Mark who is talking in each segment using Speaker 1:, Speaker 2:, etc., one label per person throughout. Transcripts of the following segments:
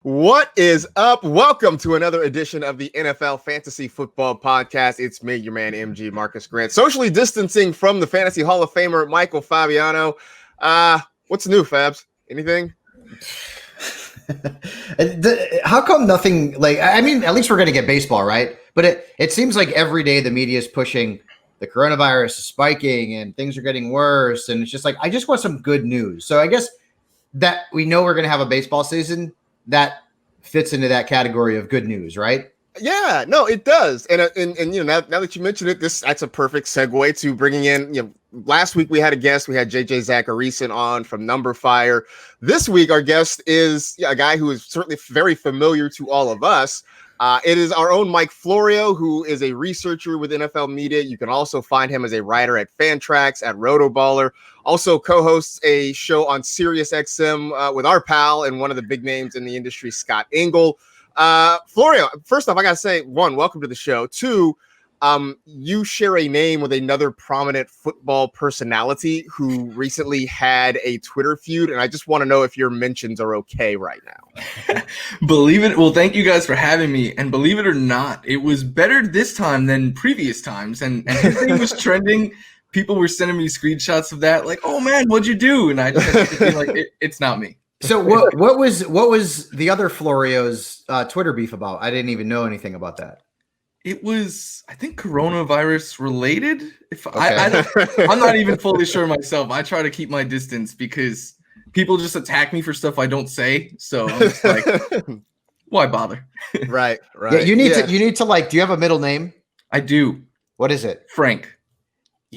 Speaker 1: What is up? Welcome to another edition of the NFL Fantasy Football Podcast. It's me, your man, MG Marcus Grant, socially distancing from the Fantasy Hall of Famer, Michael Fabiano. What's new, Fabs? Anything?
Speaker 2: How come nothing, at least we're going to get baseball, right? But it seems like every day the media is pushing the coronavirus is spiking and things are getting worse. And it's just like, I just want some good news. So I guess that we know we're going to have a baseball season that fits into that category of good news, right?
Speaker 1: Yeah, no, it does. And you know, now that you mentioned it, that's a perfect segue to bringing in, last week we had a guest. We had JJ Zacharyson on from Number Fire. This week, our guest is a guy who is certainly very familiar to all of us. It is our own Mike Florio, who is a researcher with NFL Media. You can also find him as a writer at Fantrax, at Rotoballer. Also co-hosts a show on SiriusXM with our pal and one of the big names in the industry, Scott Engel. Florio, first off, I got to say, one, welcome to the show. Two, you share a name with another prominent football personality who recently had a Twitter feud, and I just want to know if your mentions are okay right now.
Speaker 3: Believe it. Well, thank you guys for having me. And believe it or not, it was better this time than previous times. And his thing was trending. People were sending me screenshots of that, like, "Oh man, what'd you do?" And I just had to be like, "It's not me."
Speaker 2: So what was the other Florio's Twitter beef about? I didn't even know anything about that.
Speaker 3: It was, I think, coronavirus related. I'm not even fully sure myself. I try to keep my distance because people just attack me for stuff I don't say. So I'm just like, why bother?
Speaker 1: Right.
Speaker 2: Yeah, you need to do you have a middle name?
Speaker 3: I do.
Speaker 2: What is it?
Speaker 3: Frank.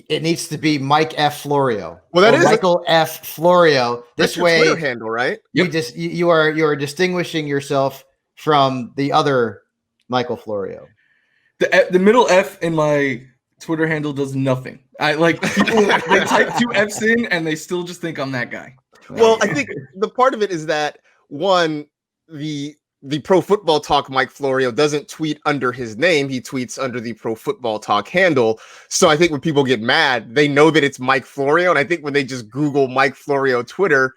Speaker 2: It needs to be Mike F. Florio.
Speaker 1: Well, that is
Speaker 2: Michael F. Florio. This way,
Speaker 1: Twitter handle, right?
Speaker 2: You are distinguishing yourself from the other Michael Florio.
Speaker 3: The middle F in my Twitter handle does nothing. People they type two F's in and they still just think I'm that guy.
Speaker 1: Well, I think the part of it is that one, the Pro Football Talk Mike Florio doesn't tweet under his name. He tweets under the Pro Football Talk handle. So I think when people get mad, they know that it's Mike Florio. And I think when they just Google Mike Florio Twitter,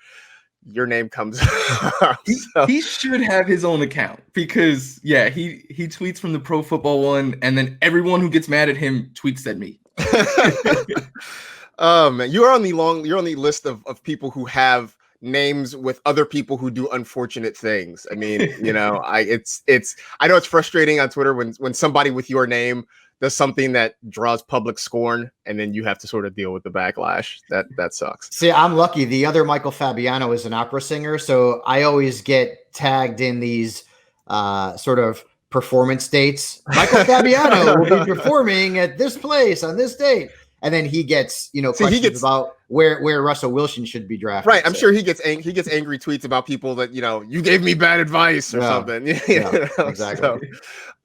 Speaker 1: your name comes up.
Speaker 3: He should have his own account because, yeah, he tweets from the Pro Football one. And then everyone who gets mad at him tweets at me.
Speaker 1: Oh, man, you're on the list of people who have names with other people who do unfortunate things. I mean, I know it's frustrating on Twitter when somebody with your name does something that draws public scorn and then you have to sort of deal with the backlash. That sucks.
Speaker 2: See, I'm lucky. The other Michael Fabiano is an opera singer, so I always get tagged in these sort of performance dates. Michael Fabiano will be performing at this place on this date. And then he gets, questions about where Russell Wilson should be drafted.
Speaker 1: Right. I'm sure he gets angry tweets about people that, you gave me bad advice or something.
Speaker 2: Exactly.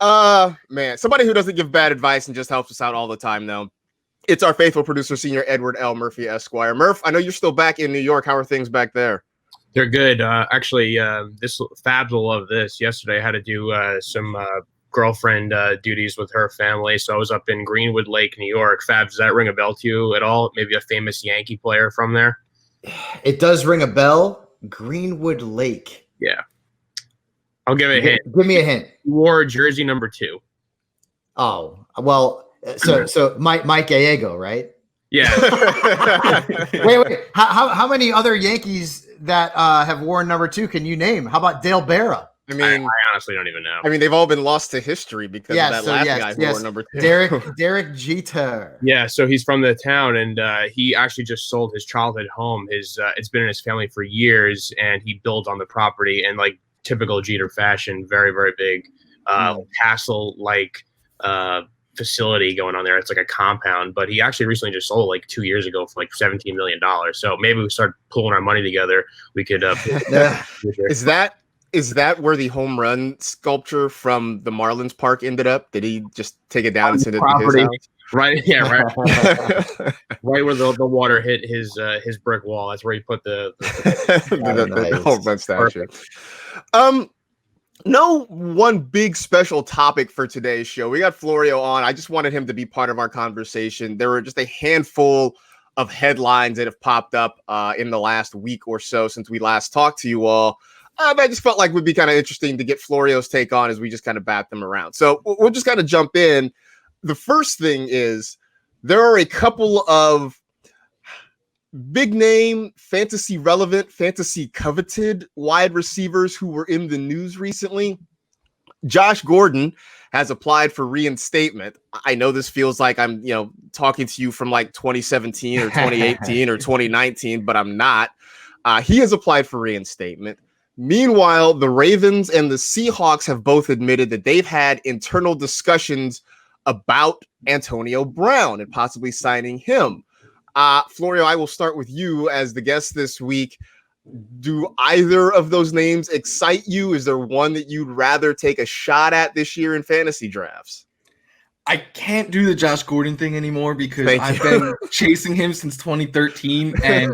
Speaker 1: So, man, somebody who doesn't give bad advice and just helps us out all the time, though. It's our faithful producer, Senior Edward L. Murphy, Esquire. Murph, I know you're still back in New York. How are things back there?
Speaker 4: They're good. Actually, this Fabs will love this. Yesterday, I had to do some girlfriend duties with her family, so I was up in Greenwood Lake, New York. Fabs, does that ring a bell to you at all? Maybe a famous Yankee player from there?
Speaker 2: It does ring a bell. Greenwood Lake.
Speaker 4: Yeah. I'll give a hint.
Speaker 2: Give me a hint.
Speaker 4: He wore jersey number 2.
Speaker 2: Oh, well, so Mike Gallego, right?
Speaker 4: Yeah.
Speaker 2: Wait. How many other Yankees that have worn number 2 can you name? How about Dale Berra?
Speaker 1: I mean,
Speaker 4: I honestly don't even know.
Speaker 1: I mean, they've all been lost to history because of that last guy who wore number 2.
Speaker 2: Derek Jeter.
Speaker 4: Yeah, so he's from the town, and he actually just sold his childhood home. It's been in his family for years, and he built on the property in like typical Jeter fashion, very, very big castle-like facility going on there. It's like a compound, but he actually recently just sold like 2 years ago for like $17 million. So maybe we start pulling our money together. We could.
Speaker 1: Is that where the home run sculpture from the Marlins park ended up? Did he just take it down and send it to his house?
Speaker 4: Right. Yeah. Right. Right where the water hit his brick wall. That's where he put the
Speaker 1: home run statue. No one big special topic for today's show. We got Florio on. I just wanted him to be part of our conversation. There were just a handful of headlines that have popped up in the last week or so since we last talked to you all. I just felt like would be kind of interesting to get Florio's take on as we just kind of bat them around. So we'll just kind of jump in. The first thing is there are a couple of big name, fantasy relevant, fantasy coveted wide receivers who were in the news recently. Josh Gordon has applied for reinstatement. I know this feels like I'm, talking to you from like 2017 or 2018 or 2019, but I'm not. He has applied for reinstatement. Meanwhile, the Ravens and the Seahawks have both admitted that they've had internal discussions about Antonio Brown and possibly signing him. Florio, I will start with you as the guest this week. Do either of those names excite you? Is there one that you'd rather take a shot at this year in fantasy drafts?
Speaker 3: I can't do the Josh Gordon thing anymore because I've been chasing him since 2013, and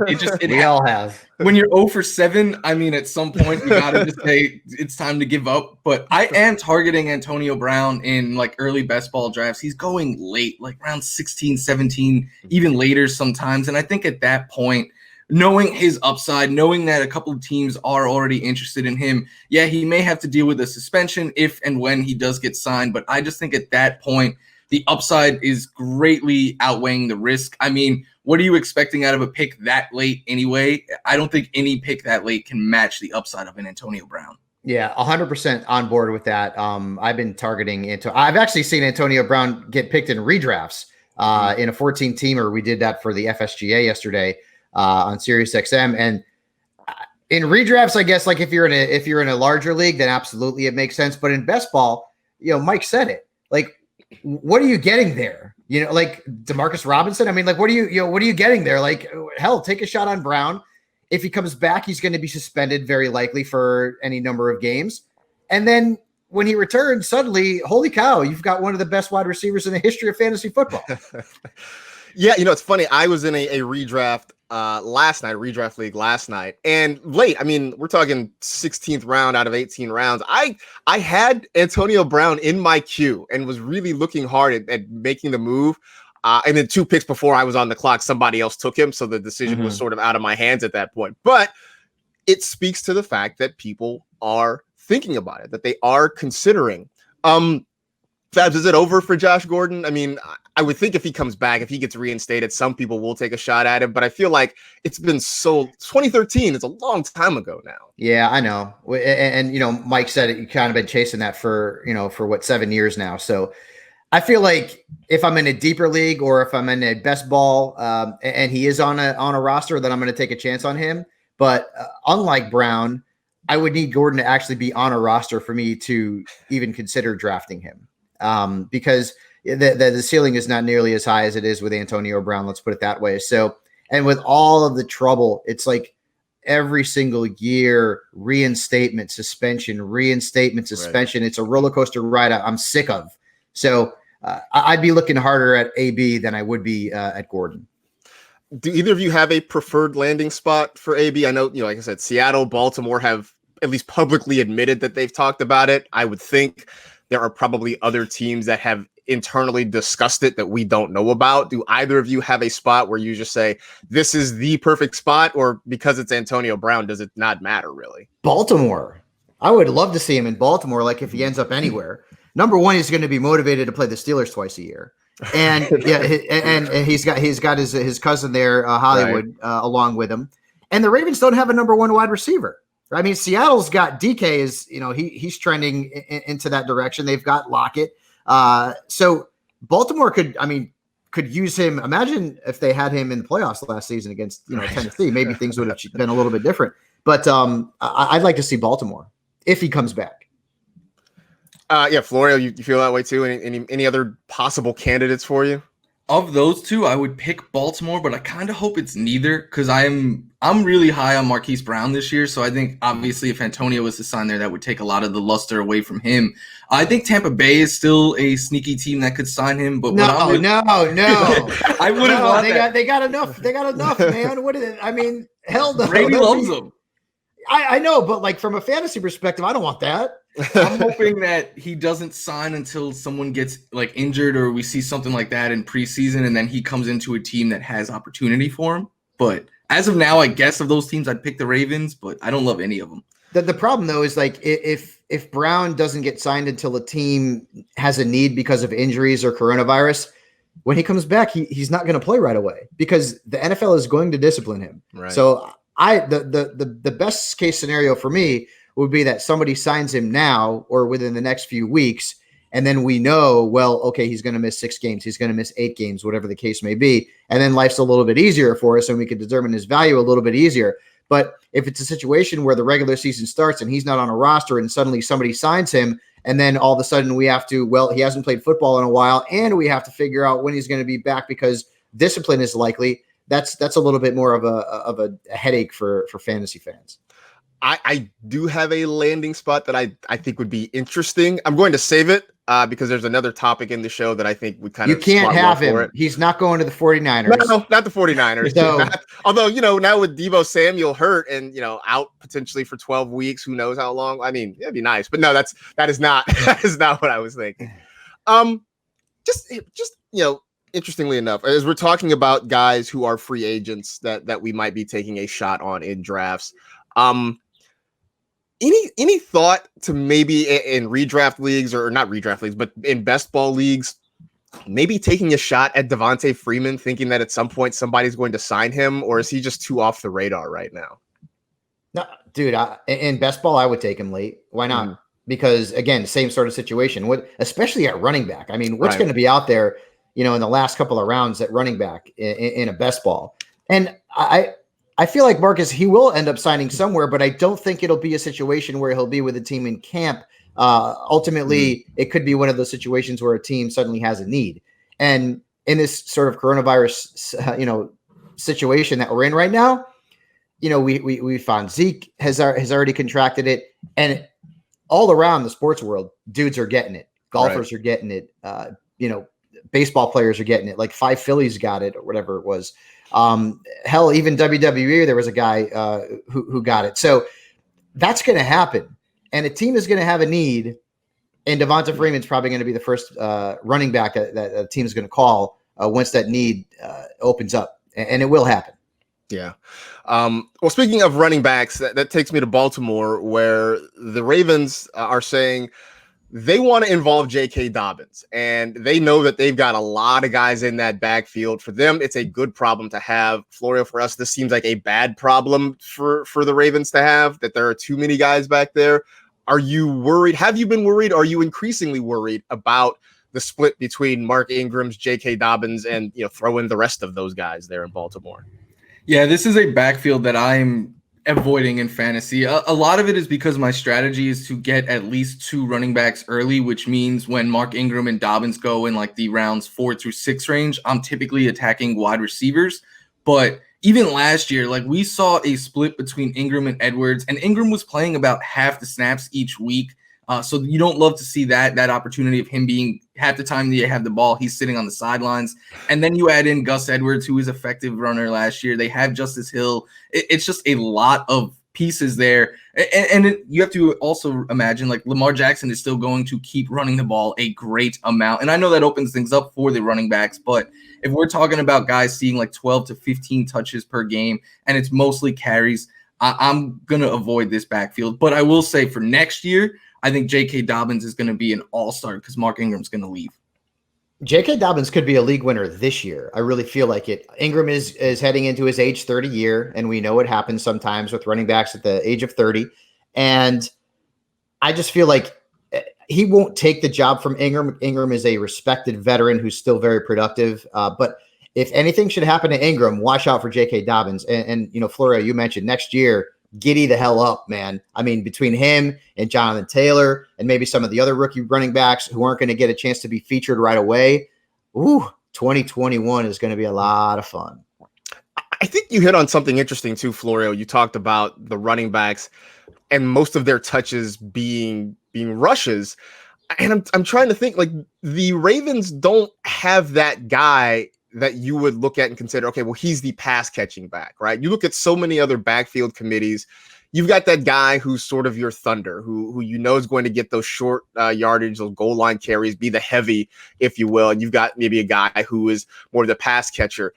Speaker 3: we
Speaker 2: all have.
Speaker 3: When you're 0 for 7, I mean, at some point you gotta just say it's time to give up. But I am targeting Antonio Brown in like early best ball drafts. He's going late, like around 16, 17, even later sometimes. And I think at that point, knowing his upside, knowing that a couple of teams are already interested in him, yeah, he may have to deal with a suspension if and when he does get signed. But I just think at that point, the upside is greatly outweighing the risk. I mean, what are you expecting out of a pick that late anyway? I don't think any pick that late can match the upside of an Antonio Brown.
Speaker 2: Yeah, 100% on board with that. I've been targeting I've actually seen Antonio Brown get picked in redrafts in a 14-teamer. We did that for the FSGA yesterday on Sirius XM. And in redrafts, I guess, like if you're in a larger league, then absolutely it makes sense. But in best ball, Mike said it. Like, what are you getting there? Like Demarcus Robinson. I mean, like, what are you getting there? Like, hell, take a shot on Brown. If he comes back, he's going to be suspended very likely for any number of games. And then when he returns, suddenly, holy cow, you've got one of the best wide receivers in the history of fantasy football.
Speaker 1: Yeah, it's funny. I was in a redraft redraft league last night, and late. I mean, we're talking 16th round out of 18 rounds. I had Antonio Brown in my queue and was really looking hard at making the move. And then 2 picks before I was on the clock, somebody else took him, so the decision was sort of out of my hands at that point. But it speaks to the fact that people are thinking about it, that they are considering. Fabs, is it over for Josh Gordon? I mean, I would think if he comes back, if he gets reinstated, some people will take a shot at him. But I feel like it's been 2013. It's a long time ago now.
Speaker 2: Yeah, I know. And Mike said it. You kind of been chasing that for 7 years now. So I feel like if I'm in a deeper league or if I'm in a best ball and he is on a roster, then I'm going to take a chance on him. But unlike Brown, I would need Gordon to actually be on a roster for me to even consider drafting him because the ceiling is not nearly as high as it is with Antonio Brown. Let's put it that way. So, and with all of the trouble, it's like every single year, reinstatement, suspension. Right. It's a roller coaster ride I'm sick of. So I'd be looking harder at AB than I would be at Gordon.
Speaker 1: Do either of you have a preferred landing spot for AB? I know, like I said, Seattle, Baltimore have at least publicly admitted that they've talked about it. I would think there are probably other teams that have internally discussed it that we don't know about. Do either of you have a spot where you just say, this is the perfect spot, or because it's Antonio Brown, does it not matter really?
Speaker 2: Baltimore. I would love to see him in Baltimore. Like if he ends up anywhere, number one, he's going to be motivated to play the Steelers twice a year. And yeah, and he's got his cousin there, Hollywood, right, along with him. And the Ravens don't have a number one wide receiver. I mean, Seattle's got DK is, he's trending into that direction. They've got Lockett. So Baltimore could use him. Imagine if they had him in the playoffs last season against, Tennessee, maybe things would have been a little bit different, but I'd like to see Baltimore if he comes back.
Speaker 1: Yeah. Florio, you feel that way too? Any other possible candidates for you?
Speaker 3: Of those two, I would pick Baltimore, but I kind of hope it's neither because I'm really high on Marquise Brown this year. So I think obviously if Antonio was to sign there, that would take a lot of the luster away from him. I think Tampa Bay is still a sneaky team that could sign him, but
Speaker 2: no.
Speaker 3: I wouldn't want that.
Speaker 2: They got enough. They got enough, man. What is it? I mean, hell no.
Speaker 3: Brady loves them.
Speaker 2: I know, but like from a fantasy perspective, I don't want that.
Speaker 3: I'm hoping that he doesn't sign until someone gets like injured or we see something like that in preseason, and then he comes into a team that has opportunity for him. But as of now, I guess of those teams, I'd pick the Ravens, but I don't love any of them.
Speaker 2: The problem though is like if Brown doesn't get signed until a team has a need because of injuries or coronavirus, when he comes back, he's not going to play right away because the NFL is going to discipline him.
Speaker 1: Right.
Speaker 2: So the best case scenario for me would be that somebody signs him now or within the next few weeks. And then we know, well, okay, he's going to miss 6 games. He's going to miss 8 games, whatever the case may be. And then life's a little bit easier for us and we can determine his value a little bit easier. But if it's a situation where the regular season starts and he's not on a roster and suddenly somebody signs him, and then all of a sudden we have to, well, he hasn't played football in a while and we have to figure out when he's going to be back because discipline is likely, that's a little bit more of a headache for fantasy fans.
Speaker 1: I do have a landing spot that I think would be interesting. I'm going to save it because there's another topic in the show that I think would kind of.
Speaker 2: You can't have him. He's not going to the 49ers.
Speaker 1: No, not the 49ers.
Speaker 2: So,
Speaker 1: although, now with Deebo Samuel hurt and, out potentially for 12 weeks, who knows how long? I mean, it'd be nice. But no, that is not what I was thinking. Just interestingly enough, as we're talking about guys who are free agents that we might be taking a shot on in drafts, any thought to maybe in redraft leagues or not redraft leagues, but in best ball leagues, maybe taking a shot at Devontae Freeman, thinking that at some point somebody's going to sign him, or is he just too off the radar right now?
Speaker 2: No, dude, in best ball, I would take him late. Why not? Because again, same sort of situation. Especially at running back. I mean, what's going to be out there, in the last couple of rounds at running back in a best ball? And I feel like Marcas, he will end up signing somewhere, but I don't think it'll be a situation where he'll be with a team in camp. Ultimately, it could be one of those situations where a team suddenly has a need. And in this sort of coronavirus, situation that we're in right now, we found Zeke has already contracted it, and all around the sports world, dudes are getting it. Golfers are getting it. Baseball players are getting it. Like 5 Phillies got it or whatever it was. Hell, even WWE, there was a guy who got it. So that's going to happen. And a team is going to have a need. And Devonta Freeman's probably going to be the first running back that a team is going to call once that need opens up. And it will happen.
Speaker 1: Yeah. Well, speaking of running backs, that takes me to Baltimore, where the Ravens are saying they want to involve J.K. Dobbins, and they know that they've got a lot of guys in that backfield. For them, it's a good problem to have. Florio, for us, this seems like a bad problem for the Ravens to have, that there are too many guys back there. Are you worried? Have you been worried? Are you increasingly worried about the split between Mark Ingram's, J.K. Dobbins, and throw in the rest of those guys there in Baltimore?
Speaker 3: Yeah, this is a backfield that I'm avoiding in fantasy. A lot of it is because my strategy is to get at least 2 running backs early, which means when Mark Ingram and Dobbins go in like the rounds 4 through 6 range, I'm typically attacking wide receivers. But even last year, like we saw a split between Ingram and Edwards, and Ingram was playing about half the snaps each week. So you don't love to see that opportunity of him being half the time that you have the ball, he's sitting on the sidelines. And then you add in Gus Edwards, who was an effective runner last year. They have Justice Hill. It's just a lot of pieces there. And you have to also imagine like Lamar Jackson is still going to keep running the ball a great amount. And I know that opens things up for the running backs, but if we're talking about guys seeing like 12 to 15 touches per game, and it's mostly carries, I'm going to avoid this backfield. But I will say for next year, I think J.K. Dobbins is going to be an all-star because Mark Ingram's going to leave.
Speaker 2: J.K. Dobbins could be a league winner this year. I really feel like it. Ingram is heading into his age 30 year, and we know what happens sometimes with running backs at the age of 30. And I just feel like he won't take the job from Ingram. Ingram is a respected veteran who's still very productive. But if anything should happen to Ingram, watch out for J.K. Dobbins. And Florio, you mentioned next year, giddy the hell up, man. I mean, between him and Jonathan Taylor and maybe some of the other rookie running backs who aren't going to get a chance to be featured right away, 2021 is going to be a lot of fun.
Speaker 1: I think you hit on something interesting too, Florio. You talked about the running backs and most of their touches being rushes. And I'm trying to think, like, the Ravens don't have that guy that you would look at and consider, okay, well, he's the pass catching back, right? You look at so many other backfield committees. You've got that guy who's sort of your thunder, who is going to get those short yardage, those goal line carries, be the heavy, if you will. And you've got maybe a guy who is more the pass catcher.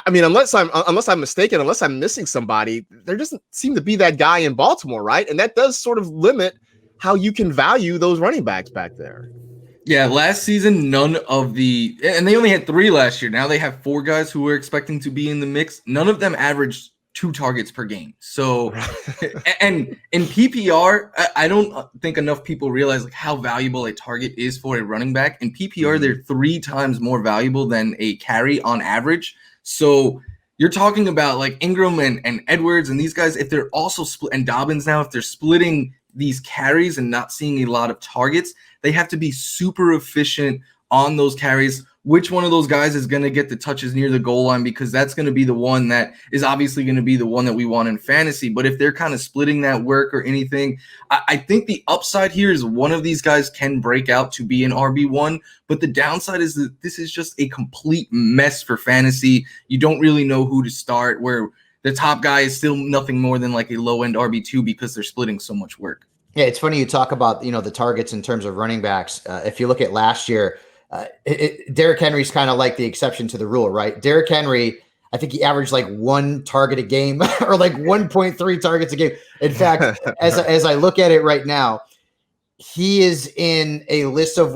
Speaker 1: I mean, unless I'm mistaken, unless I'm missing somebody, there doesn't seem to be that guy in Baltimore, right? And that does sort of limit how you can value those running backs back there.
Speaker 3: Yeah, last season, none of the, and they only had 3 last year. Now they have 4 guys who were expecting to be in the mix. None of them averaged 2 targets per game. So, and in PPR, I don't think enough people realize like how valuable a target is for a running back. In PPR, they're 3 times more valuable than a carry on average. So you're talking about like Ingram and Edwards and these guys, if they're also split, and Dobbins now, if they're splitting these carries and not seeing a lot of targets, they have to be super efficient on those carries. Which one of those guys is going to get the touches near the goal line? Because that's going to be the one that is obviously going to be the one that we want in fantasy. But if they're kind of splitting that work or anything, I think the upside here is one of these guys can break out to be an RB1. But the downside is that this is just a complete mess for fantasy. You don't really know who to start, where the top guy is still nothing more than like a low-end RB2 because they're splitting so much work.
Speaker 2: Yeah, it's funny you talk about, the targets in terms of running backs. If you look at last year, Derrick Henry's kind of like the exception to the rule, right? Derrick Henry, I think he averaged like 1 target a game or like 1.3 targets a game. In fact, as I look at it right now, he is in a list of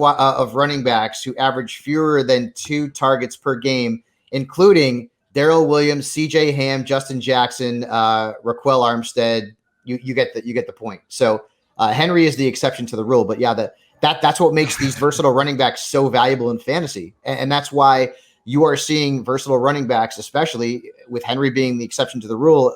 Speaker 2: running backs who average fewer than 2 targets per game, including Darrell Williams, CJ Ham, Justin Jackson, Raquel Armstead. You get the point. So Henry is the exception to the rule, but yeah, that's what makes these versatile running backs so valuable in fantasy. And that's why you are seeing versatile running backs, especially with Henry being the exception to the rule,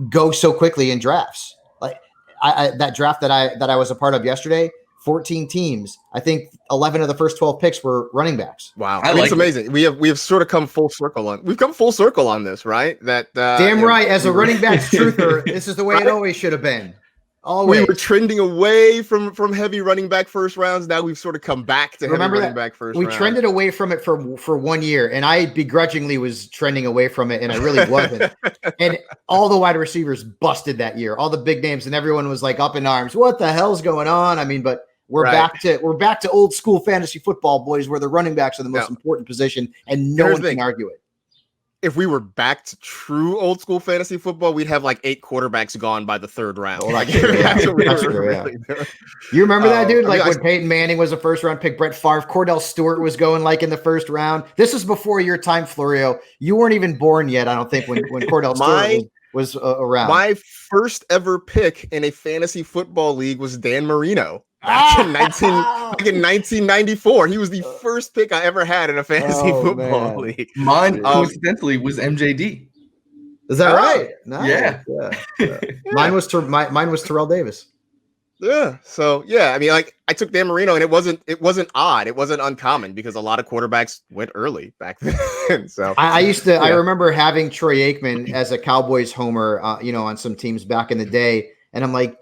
Speaker 2: go so quickly in drafts. Like that draft that I was a part of yesterday, 14 teams. I think 11 of the first 12 picks were running backs.
Speaker 1: Wow. I mean, it's amazing. We have sort of come full circle on this, right? That
Speaker 2: damn right. As a running backs truther, this is the way it always should have been. Always.
Speaker 1: We were trending away from heavy running back first rounds. Now we've sort of come back to heavy running back first rounds.
Speaker 2: We trended away from it for 1 year, and I begrudgingly was trending away from it, and I really wasn't. And all the wide receivers busted that year, all the big names, and everyone was like up in arms. What the hell's going on? I mean, but we're back to old school fantasy football, boys, where the running backs are the most important position, and no one can argue it.
Speaker 1: If we were back to true old school fantasy football, we'd have like 8 quarterbacks gone by the 3rd round.
Speaker 2: Well, you remember that, dude? Like when Peyton Manning was a first round pick, Brett Favre, Cordell Stewart was going like in the 1st round. This is before your time, Florio. You weren't even born yet, I don't think, when Cordell Stewart was around.
Speaker 1: My first ever pick in a fantasy football league was Dan Marino. Back in 1994, he was the first pick I ever had in a fantasy football league.
Speaker 3: Mine, coincidentally, was MJD.
Speaker 2: Is that right?
Speaker 3: Nice. Yeah.
Speaker 2: Mine was Terrell Davis.
Speaker 1: Yeah. So yeah, I mean, like I took Dan Marino, and it wasn't odd. It wasn't uncommon because a lot of quarterbacks went early back then. So
Speaker 2: I used to. Yeah. I remember having Troy Aikman as a Cowboys homer, on some teams back in the day, and I'm like,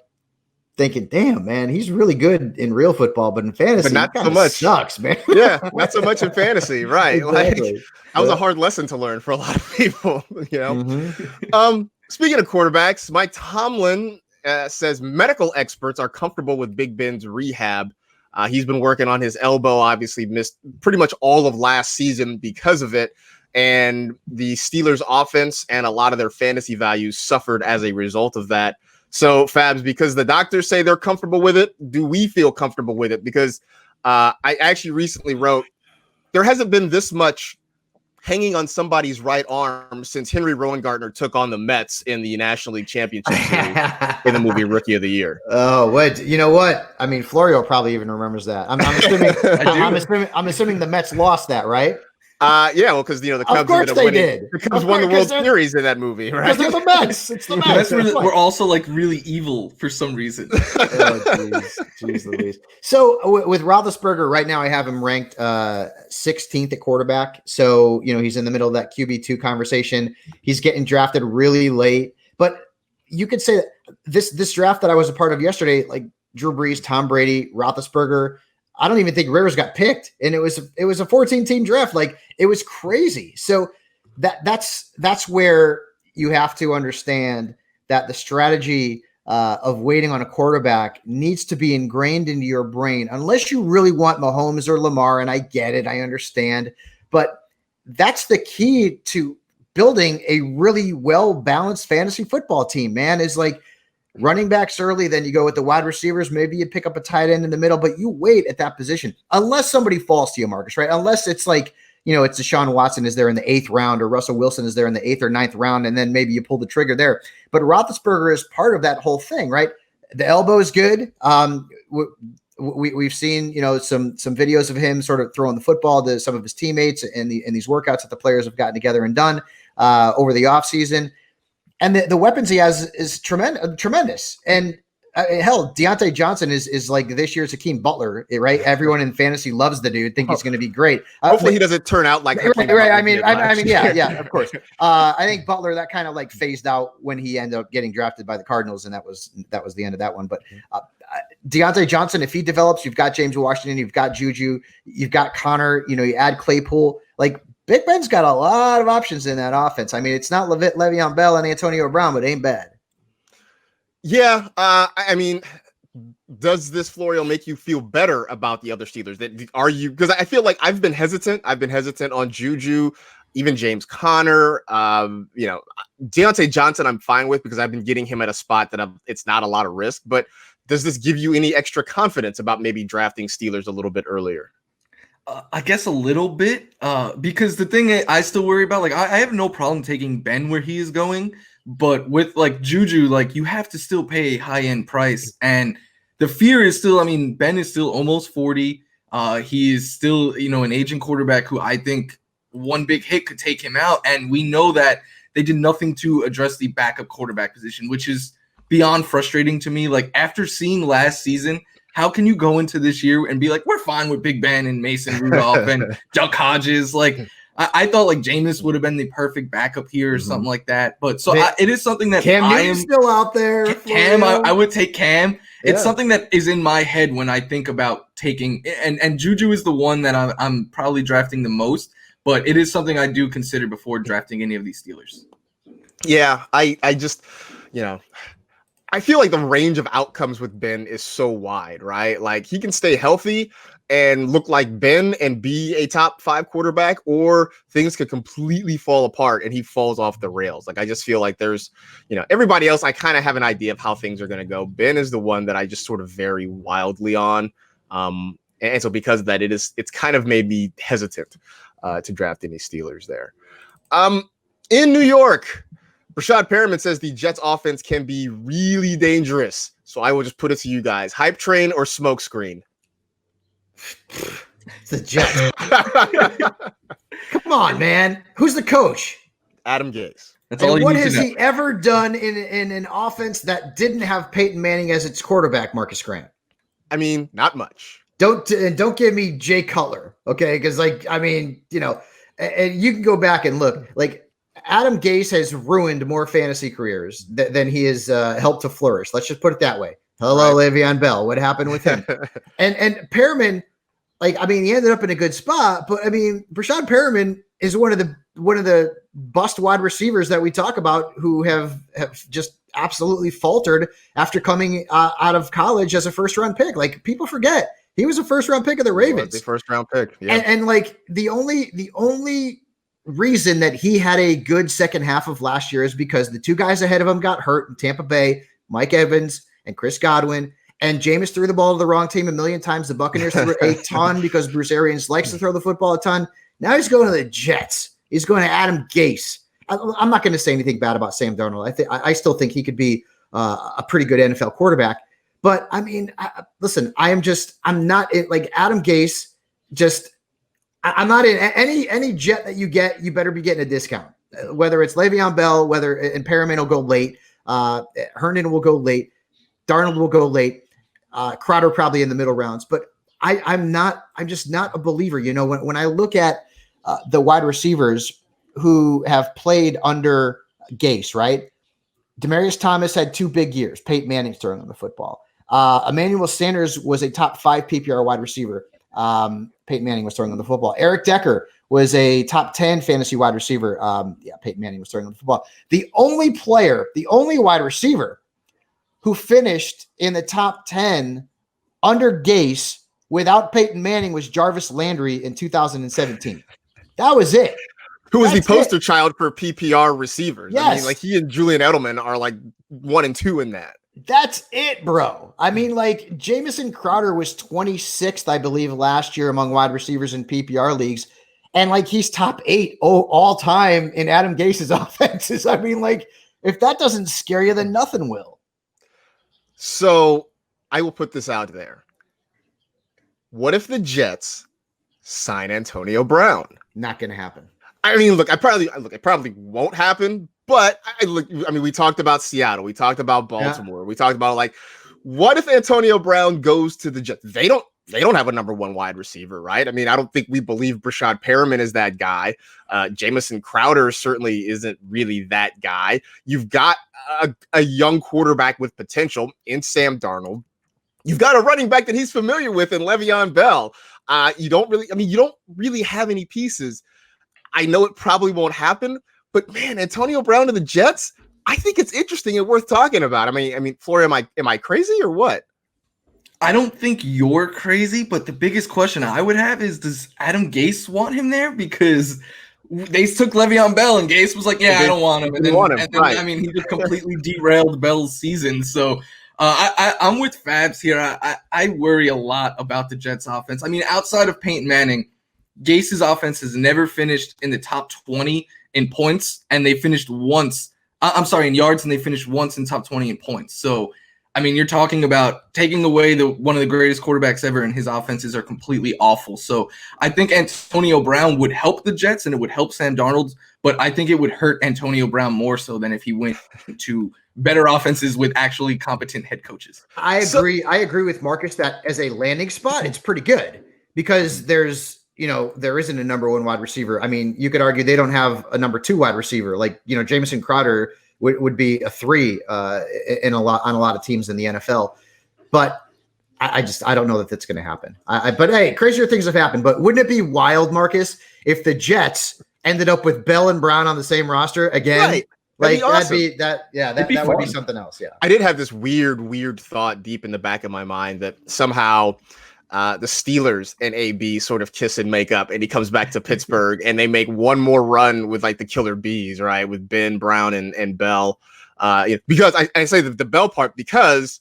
Speaker 2: thinking, damn, man, he's really good in real football, but in fantasy,
Speaker 1: but not so much.
Speaker 2: Sucks, man.
Speaker 1: Yeah, not so much in fantasy, right?
Speaker 2: Exactly.
Speaker 1: Like that was a hard lesson to learn for a lot of people,
Speaker 2: Mm-hmm.
Speaker 1: Speaking of quarterbacks, Mike Tomlin says medical experts are comfortable with Big Ben's rehab. He's been working on his elbow, obviously missed pretty much all of last season because of it. And the Steelers offense and a lot of their fantasy values suffered as a result of that. So, Fabs, because the doctors say they're comfortable with it, do we feel comfortable with it? Because I actually recently wrote, there hasn't been this much hanging on somebody's right arm since Henry Rowengartner took on the Mets in the National League Championship Series in the movie Rookie of the Year.
Speaker 2: Oh, what? You know what? I mean, Florio probably even remembers that. I'm assuming the Mets lost that, right?
Speaker 1: Yeah, well, because the Cubs won the World Series in that movie, right?
Speaker 2: Because they're the Mets. It's the Mets.
Speaker 3: We're also like really evil for some reason.
Speaker 2: Oh, jeez Louise. So with Roethlisberger right now, I have him ranked 16th at quarterback. So he's in the middle of that QB2 conversation. He's getting drafted really late, but you could say that this draft that I was a part of yesterday, like Drew Brees, Tom Brady, Roethlisberger, I don't even think Rivers got picked, and it was a 14-team draft. Like it was crazy. So that's where you have to understand that the strategy of waiting on a quarterback needs to be ingrained into your brain, unless you really want Mahomes or Lamar. And I get it, I understand, but that's the key to building a really well-balanced fantasy football team, man. Is like running backs early, then you go with the wide receivers. Maybe you pick up a tight end in the middle, but you wait at that position unless somebody falls to you, Marcus, right? Unless it's like, it's Deshaun Watson is there in the 8th round, or Russell Wilson is there in the 8th or 9th round, and then maybe you pull the trigger there. But Roethlisberger is part of that whole thing, right? The elbow is good. We've seen, some videos of him sort of throwing the football to some of his teammates in these workouts that the players have gotten together and done over the offseason. And the weapons he has is tremendous. And hell, Deontay Johnson is like this year's Hakeem Butler, right? Everyone in fantasy loves the dude, think he's going to be great.
Speaker 1: Hopefully he doesn't turn out like
Speaker 2: right. I mean, yeah, of course. I think Butler, that kind of like phased out when he ended up getting drafted by the Cardinals, and that was the end of that one. But Deontay Johnson, if he develops, you've got James Washington, you've got Juju, you've got Connor, you add Claypool, like Big Ben's got a lot of options in that offense. I mean, it's not Le'Veon Bell and Antonio Brown, but it ain't bad.
Speaker 1: Yeah, I mean, does this Florio make you feel better about the other Steelers? Because I feel like I've been hesitant. I've been hesitant on Juju, even James Conner. Deontay Johnson, I'm fine with because I've been getting him at a spot that it's not a lot of risk. But does this give you any extra confidence about maybe drafting Steelers a little bit earlier?
Speaker 3: I guess a little bit, because the thing I still worry about, like I have no problem taking Ben where he is going. But with like Juju, like you have to still pay a high-end price. And the fear is still, Ben is still almost 40. He is still, an aging quarterback who I think one big hit could take him out. And we know that they did nothing to address the backup quarterback position, which is beyond frustrating to me. Like after seeing last season, how can you go into this year and be like, we're fine with Big Ben and Mason Rudolph and Duck Hodges? Like, I thought like Jameis would have been the perfect backup here or something like that. But so it is something that
Speaker 2: Cam Newton's still out there.
Speaker 3: Cam, I would take Cam. Yeah. It's something that is in my head when I think about taking, and Juju is the one that I'm probably drafting the most, but it is something I do consider before drafting any of these Steelers.
Speaker 1: Yeah, I just, I feel like the range of outcomes with Ben is so wide, right? Like he can stay healthy and look like Ben and be a top 5 quarterback, or things could completely fall apart and he falls off the rails. Like I just feel like there's, everybody else, I kind of have an idea of how things are going to go. Ben is the one that I just sort of vary wildly on. And so because of that, it's kind of made me hesitant to draft any Steelers there. In New York, Rashad Perriman says the Jets offense can be really dangerous. So I will just put it to you guys. Hype train or smoke screen?
Speaker 2: The Jets. Come on, man. Who's the coach?
Speaker 1: Adam Gase.
Speaker 3: That's all.
Speaker 2: What has he ever done in an offense that didn't have Peyton Manning as its quarterback, Marcus Grant?
Speaker 1: I mean, not much.
Speaker 2: Don't give me Jay Cutler, okay? Because and you can go back and look. Like Adam Gase has ruined more fantasy careers than he has helped to flourish. Let's just put it that way. Hello, right. Le'Veon Bell. What happened with him? and Perriman, he ended up in a good spot, but Rashad Perriman is one of the bust wide receivers that we talk about who have just absolutely faltered after coming out of college as a first-round pick. Like people forget he was a first-round pick of the Ravens.
Speaker 1: The first-round pick, yeah.
Speaker 2: And the only reason that he had a good second half of last year is because the two guys ahead of him got hurt in Tampa Bay, Mike Evans and Chris Godwin, and Jameis threw the ball to the wrong team a million times. The Buccaneers threw a ton because Bruce Arians likes to throw the football a ton. Now he's going to the Jets. He's going to Adam Gase. I'm not going to say anything bad about Sam Darnold. I still think he could be a pretty good NFL quarterback. But listen, I'm not like Adam Gase. I'm not in any jet that you get. You better be getting a discount. Whether it's Le'Veon Bell, and Perriman will go late. Herndon will go late. Darnold will go late. Crowder probably in the middle rounds. But I'm just not a believer. When I look at the wide receivers who have played under Gase, right? Demaryius Thomas had 2 big years. Peyton Manning's throwing him the football. Emmanuel Sanders was a top 5 PPR wide receiver. Peyton Manning was throwing him the football. Eric Decker was a top 10 fantasy wide receiver. Peyton Manning was throwing him the football. The only wide receiver who finished in the top 10 under Gase without Peyton Manning was Jarvis Landry in 2017. That was it.
Speaker 1: Who is the
Speaker 2: That's
Speaker 1: poster
Speaker 2: it.
Speaker 1: child for PPR receivers. I mean,
Speaker 2: Yes.
Speaker 1: like he and Julian Edelman are like 1 and 2 in that.
Speaker 2: That's it, bro. I mean, like Jamison Crowder was 26th, I believe, last year among wide receivers in PPR leagues. And like he's top 8 all time in Adam Gase's offenses. I mean, like if that doesn't scare you, then nothing will.
Speaker 1: So I will put this out there. What if the Jets sign Antonio Brown?
Speaker 2: Not going to happen.
Speaker 1: I mean, look, it probably won't happen, but I mean, we talked about Seattle, we talked about Baltimore, we talked about like, what if Antonio Brown goes to the Jets? They don't have a number 1 wide receiver, right? I mean, I don't think we believe Brashad Perriman is that guy. Jamison Crowder certainly isn't really that guy. You've got a young quarterback with potential in Sam Darnold. You've got a running back that he's familiar with in Le'Veon Bell. You don't really have any pieces. I know it probably won't happen, but man, Antonio Brown to the Jets, I think it's interesting and worth talking about. I mean, Florio, am I crazy or what?
Speaker 3: I don't think you're crazy, but the biggest question I would have is, does Adam Gase want him there? Because they took Le'Veon Bell and Gase was like, yeah, I don't want him. And then,
Speaker 1: right.
Speaker 3: I mean, he just completely derailed Bell's season. So I'm with Fabs here. I worry a lot about the Jets offense. I mean, outside of Peyton Manning, Gase's offense has never finished in the top 20 in points, and they finished once. In yards, and they finished once in top 20 in points. So, I mean, you're talking about taking away one of the greatest quarterbacks ever, and his offenses are completely awful. So, I think Antonio Brown would help the Jets, and it would help Sam Darnold, but I think it would hurt Antonio Brown more so than if he went to better offenses with actually competent head coaches.
Speaker 2: I agree. I agree with Marcus that as a landing spot, it's pretty good because there isn't a number 1 wide receiver. I mean, you could argue they don't have a number 2 wide receiver. Like, Jamison Crowder would be a 3 on a lot of teams in the NFL. But I don't know that that's going to happen. But hey, crazier things have happened. But wouldn't it be wild, Marcus, if the Jets ended up with Bell and Brown on the same roster again?
Speaker 1: Right.
Speaker 2: Like
Speaker 1: awesome.
Speaker 2: that would be something else. Yeah.
Speaker 1: I did have this weird thought deep in the back of my mind that somehow the Steelers and AB sort of kiss and make up, and he comes back to Pittsburgh and they make one more run with like the killer bees, right? With Ben, Brown, and Bell. Because I say the Bell part because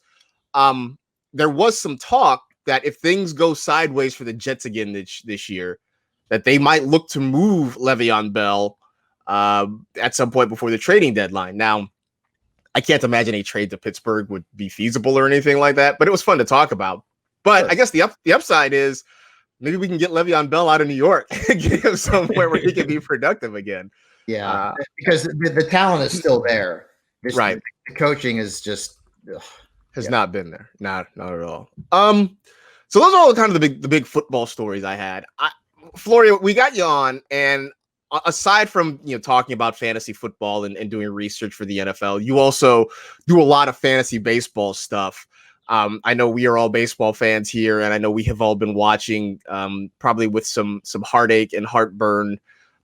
Speaker 1: there was some talk that if things go sideways for the Jets again this year, that they might look to move Le'Veon Bell at some point before the trading deadline. Now, I can't imagine a trade to Pittsburgh would be feasible or anything like that, but it was fun to talk about. But I guess the upside is maybe we can get Le'Veon Bell out of New York and get him somewhere where he can be productive again.
Speaker 2: Yeah, because the talent is still there.
Speaker 1: Right.
Speaker 2: The coaching is just
Speaker 1: has not been there. Not at all. So those are all kind of the big football stories I had. Florio, we got you on, and aside from talking about fantasy football and doing research for the NFL, you also do a lot of fantasy baseball stuff. I know we are all baseball fans here, and I know we have all been watching, probably with some heartache and heartburn,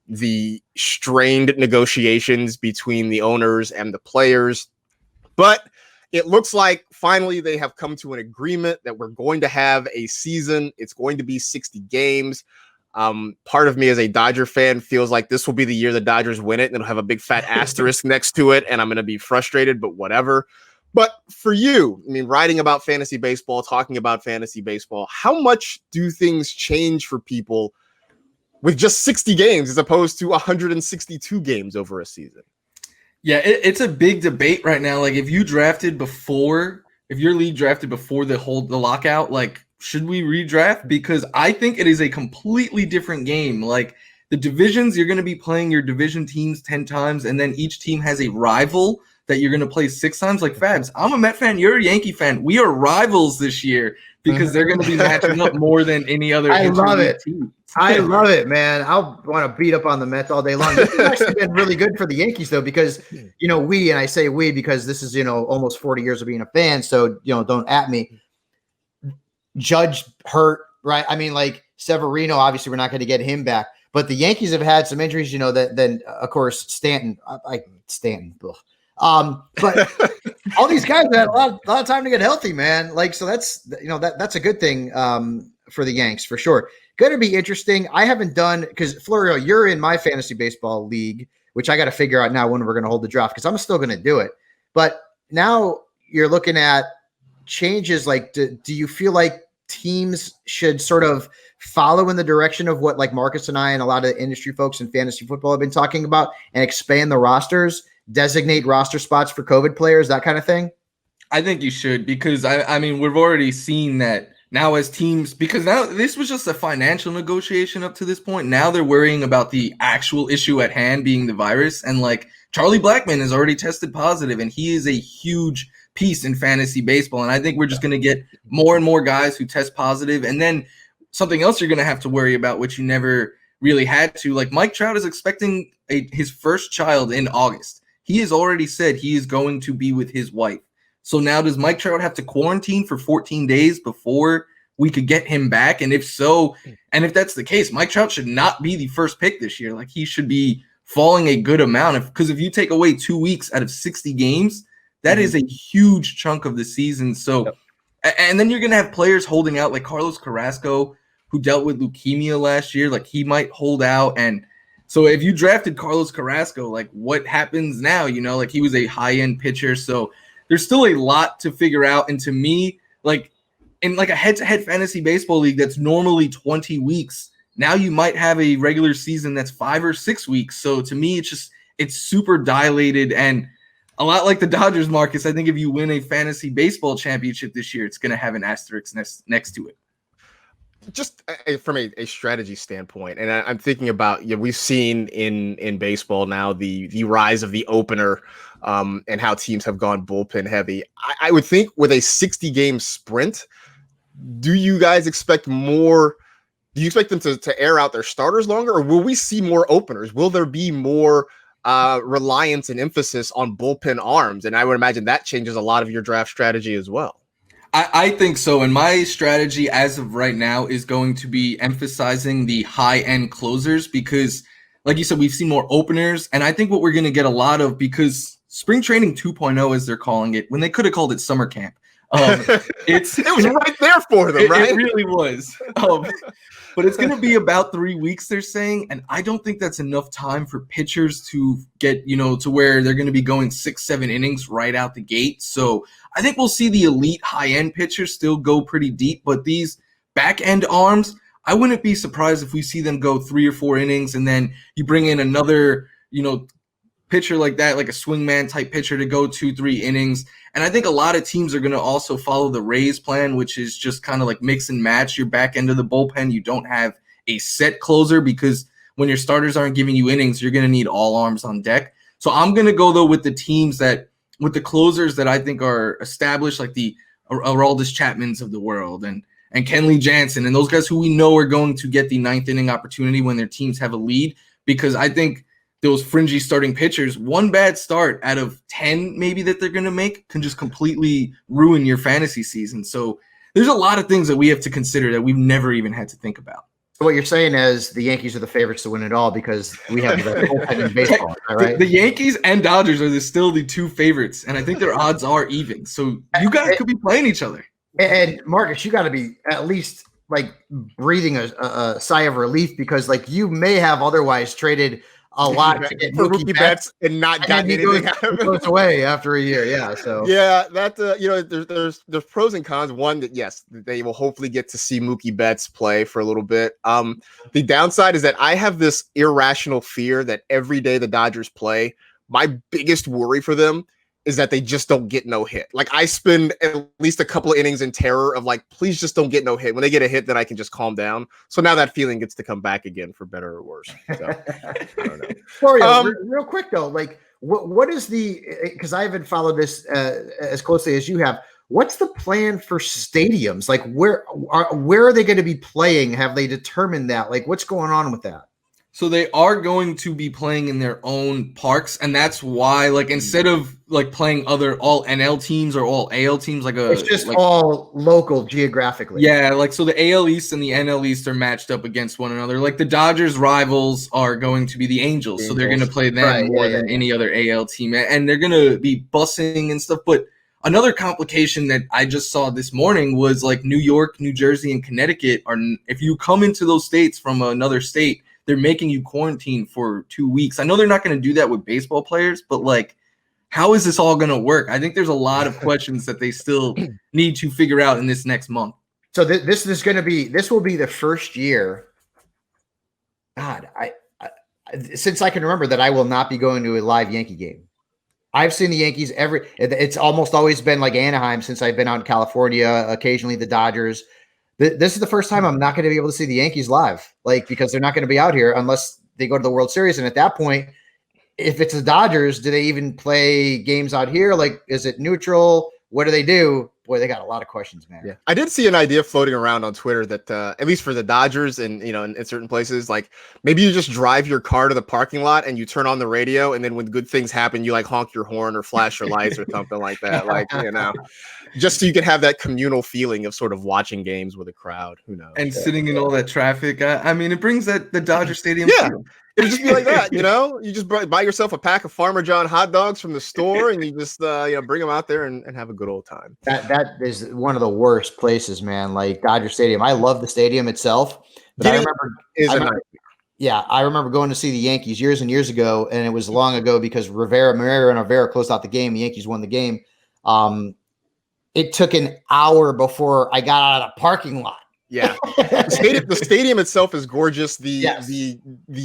Speaker 1: the strained negotiations between the owners and the players. But it looks like finally they have come to an agreement that we're going to have a season. It's going to be 60 games. Part of me as a Dodger fan feels like this will be the year the Dodgers win it, and it'll have a big fat asterisk next to it, and I'm going to be frustrated, but whatever. But for you, I mean, writing about fantasy baseball, talking about fantasy baseball, how much do things change for people with just 60 games as opposed to 162 games over a season?
Speaker 3: Yeah, it's a big debate right now. Like, if your league drafted before the lockout, like, should we redraft? Because I think it is a completely different game. Like, the divisions, you're going to be playing your division teams 10 times, and then each team has a rival that you're going to play 6 times. Like, Fabs, I'm a Met fan, you're a Yankee fan. We are rivals this year because they're going to be matching up more than any other.
Speaker 2: I love it. I love it, man. I'll want to beat up on the Mets all day long. This has actually been really good for the Yankees, though, because, and I say we because this is, almost 40 years of being a fan. So, don't at me. Judge hurt, right? I mean, like Severino, obviously we're not going to get him back. But the Yankees have had some injuries, then of course, Stanton. Stanton. But all these guys had a lot of time to get healthy, man. Like, so that's that's a good thing for the Yanks for sure. Going to be interesting. I haven't done, because Florio, you're in my fantasy baseball league, which I got to figure out now when we're going to hold the draft, because I'm still going to do it. But now you're looking at changes. Like, do you feel like teams should sort of follow in the direction of what like Marcus and I and a lot of industry folks in fantasy football have been talking about, and expand the rosters, designate roster spots for COVID players, that kind of thing?
Speaker 3: I think you should, because I mean, we've already seen that now as teams, because now this was just a financial negotiation up to this point. Now they're worrying about the actual issue at hand being the virus. And like Charlie Blackmon has already tested positive, and he is a huge piece in fantasy baseball. And I think we're just going to get more and more guys who test positive. And then something else you're going to have to worry about, which you never really had to, like Mike Trout is expecting his first child in August. He has already said he is going to be with his wife. So now does Mike Trout have to quarantine for 14 days before we could get him back? And if so, and if that's the case, Mike Trout should not be the first pick this year. Like, he should be falling a good amount, because if you take away 2 weeks out of 60 games, that is a huge chunk of the season. So, and then you're going to have players holding out, like Carlos Carrasco, who dealt with leukemia last year. Like, he might hold out. And so if you drafted Carlos Carrasco, like, what happens now? You know, like, he was a high-end pitcher. So there's still a lot to figure out. And to me, like, in like a head-to-head fantasy baseball league that's normally 20 weeks, now you might have a regular season that's 5 or 6 weeks. So to me, it's super dilated, and a lot like the Dodgers, Marcus. I think if you win a fantasy baseball championship this year, it's going to have an asterisk next to it.
Speaker 1: Just from a strategy standpoint, and I'm thinking about, we've seen in baseball now the rise of the opener, and how teams have gone bullpen heavy. I would think with a 60-game sprint, do you guys expect more? Do you expect them to air out their starters longer, or will we see more openers? Will there be more reliance and emphasis on bullpen arms? And I would imagine that changes a lot of your draft strategy as well.
Speaker 3: I think so. And my strategy as of right now is going to be emphasizing the high-end closers, because, like you said, we've seen more openers. And I think what we're going to get a lot of, because spring training 2.0, as they're calling it, when they could have called it summer camp. It
Speaker 1: was right there for them, right?
Speaker 3: It really was. But it's going to be about 3 weeks, they're saying. And I don't think that's enough time for pitchers to get, to where they're going to be going 6-7 innings right out the gate. So I think we'll see the elite high-end pitchers still go pretty deep. But these back-end arms, I wouldn't be surprised if we see them go 3 or 4 innings, and then you bring in another, pitcher like that, like a swingman type pitcher, to go 2-3 innings. And I think a lot of teams are going to also follow the Rays plan, which is just kind of like mix and match your back end of the bullpen. You don't have a set closer, because when your starters aren't giving you innings, you're going to need all arms on deck. So I'm going to go, though, with the closers that I think are established, like the Aroldis Chapmans of the world and Kenley Jansen, and those guys who we know are going to get the 9th inning opportunity when their teams have a lead, because I think those fringy starting pitchers, one bad start out of 10 maybe that they're going to make can just completely ruin your fantasy season. So there's a lot of things that we have to consider that we've never even had to think about.
Speaker 2: So what you're saying is the Yankees are the favorites to win it all, because we have the best bullpen in baseball, right?
Speaker 3: The Yankees and Dodgers are still the 2 favorites, and I think their odds are even. So you guys could be playing each other.
Speaker 2: And Marcus, you got to be at least like breathing a sigh of relief, because like you may have otherwise traded a lot to get
Speaker 1: Mookie Betts and not gotten anything out of it.
Speaker 2: Goes away after a year, yeah. So
Speaker 1: yeah, that there's pros and cons. One, that yes, they will hopefully get to see Mookie Betts play for a little bit. The downside is that I have this irrational fear that every day the Dodgers play, my biggest worry for them is that they just don't get no hit. Like, I spend at least a couple of innings in terror of like, please just don't get no hit. When they get a hit, then I can just calm down. So now that feeling gets to come back again, for better or worse. So I don't know.
Speaker 2: Florio, real quick though, like what is because I haven't followed this as closely as you have. What's the plan for stadiums? Like where are they going to be playing? Have they determined that? Like what's going on with that?
Speaker 3: So they are going to be playing in their own parks, and that's why, like, instead of like playing all NL teams or all AL teams, it's
Speaker 2: just all local geographically.
Speaker 3: Yeah, like so the AL East and the NL East are matched up against one another. Like the Dodgers' rivals are going to be the Angels, so they're going to play them more than any other AL team, and they're going to be bussing and stuff. But another complication that I just saw this morning was like New York, New Jersey, and Connecticut are, if you come into those states from another state, they're making you quarantine for 2 weeks. I know they're not going to do that with baseball players, but like, how is this all going to work? I think there's a lot of questions that they still need to figure out in this next month.
Speaker 2: So this will be the first year. God, I since I can remember that I will not be going to a live Yankee game. I've seen the Yankees it's almost always been like Anaheim since I've been out in California, occasionally the Dodgers. This is the first time I'm not going to be able to see the Yankees live, like, because they're not going to be out here unless they go to the World Series. And at that point, if it's the Dodgers, do they even play games out here? Like, is it neutral? What do they do? Boy, they got a lot of questions, man.
Speaker 1: Yeah, I did see an idea floating around on Twitter that at least for the Dodgers and in certain places, like maybe you just drive your car to the parking lot and you turn on the radio, and then when good things happen, you like honk your horn or flash your lights or something like that, like just so you can have that communal feeling of sort of watching games with a crowd. Who knows?
Speaker 3: And sitting in all that traffic, I mean, it brings the Dodger Stadium.
Speaker 1: Yeah. It would just be like that, you just buy yourself a pack of Farmer John hot dogs from the store and you just bring them out there and have a good old time.
Speaker 2: That is one of the worst places, man. Like Dodger Stadium. I love the stadium itself, but I remember going to see the Yankees years and years ago, and it was long ago because Mariano Rivera closed out the game. The Yankees won the game. It took an hour before I got out of the parking lot.
Speaker 1: Yeah, the stadium itself is gorgeous. The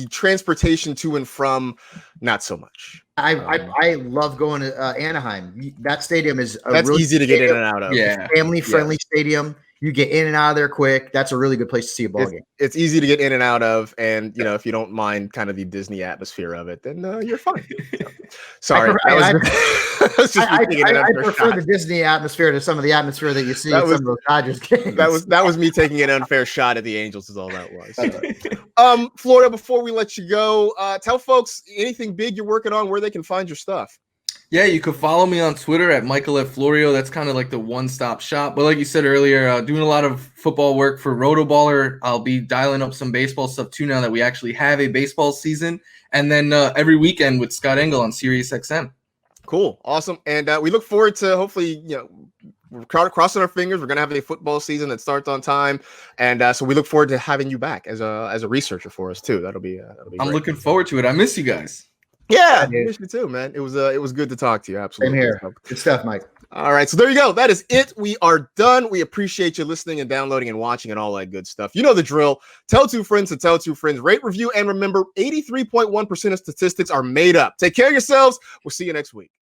Speaker 1: transportation to and from, not so much.
Speaker 2: I love going to Anaheim. That stadium is
Speaker 1: really easy to get in and out of.
Speaker 3: Yeah,
Speaker 2: family friendly stadium. You get in and out of there quick. That's a really good place to see a ball game.
Speaker 1: It's easy to get in and out of, and if you don't mind kind of the Disney atmosphere of it, then you're fine. Sorry,
Speaker 2: I prefer the Disney atmosphere to some of the atmosphere that you see in some of those Dodgers games.
Speaker 1: That was me taking an unfair shot at the Angels. Is all that was. Florida, before we let you go, tell folks anything big you're working on, where they can find your stuff.
Speaker 3: Yeah, you could follow me on Twitter at Michael Florio. That's kind of like the one-stop shop. But like you said earlier, doing a lot of football work for Rotoballer. I'll be dialing up some baseball stuff too now that we actually have a baseball season. And then every weekend with Scott Engel on Sirius XM.
Speaker 1: Cool, awesome, and we look forward to hopefully we're crossing our fingers. We're gonna have a football season that starts on time, and so we look forward to having you back as a researcher for us too. That'll be
Speaker 3: I'm looking forward to it. I miss you guys.
Speaker 1: Yeah, I miss you too, man. It was good to talk to you. Absolutely.
Speaker 2: Same here. Good stuff, Mike.
Speaker 1: All right, so there you go. That is it. We are done. We appreciate you listening and downloading and watching and all that good stuff. You know the drill. Tell two friends to tell two friends. Rate, review, and remember, 83.1% of statistics are made up. Take care of yourselves. We'll see you next week.